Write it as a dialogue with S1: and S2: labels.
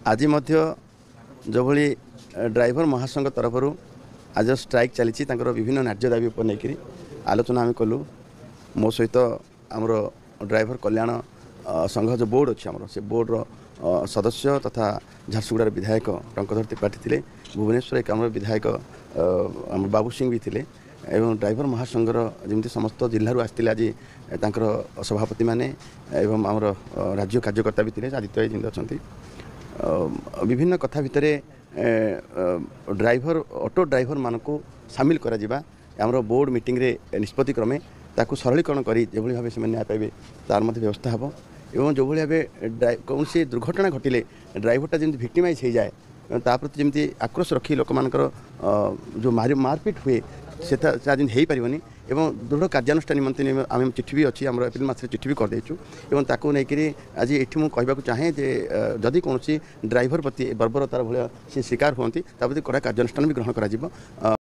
S1: आज जो भली ड्राइवर महासंघ तरफ आज स्ट्राइक चली विभिन्न न्याय दाबी उपर नहीं आलोचना आम कलु मो सहित आमर ड्राइवर कल्याण संघ जो बोर्ड अच्छी आमर से बोर्डर सदस्य तथा झारसुगुड़ार विधायक टंकधर त्रिपाठी थे भुवनेश्वर एक आम विधायक आम बाबू सिंह भी थे एवं ड्राइवर महासंघर जमी समस्त जिलूर आसते आज तांकर सभापति माने एवं आमर राज्य कार्यकर्ता भी थे आदित्य जिंद अच्छा विभिन्न कथा भितर ड्राइवर ऑटो ड्राइवर मानक सामिल करा आमर बोर्ड मीटिंग रे निष्पत्ति क्रमे ताकू सरलीकरण करी जो भाव से न्याय पाइबे तार मध्य व्यवस्था हम एवं जो भाव कौन से दुर्घटना घटिले ड्राइवरटा जमी भिक्टिमाइज हो जाए ता प्रति जमी आक्रोश रखी लोक मानकर जो मारपिट हुए से हो पारनी एवं दृढ़ कार्यानुष्ठान निमंत्रण आम चिठी भी अच्छी आम एप्रिल मास चिठी भी करदेचु एवं ताकू नहीं आज ये कहवाक चाहे जे जदि कौन ड्राइवर प्रति बर्बरतार भाया सी शिकार होती प्रति कड़ा कार्यानुष्ठान भी ग्रहण करा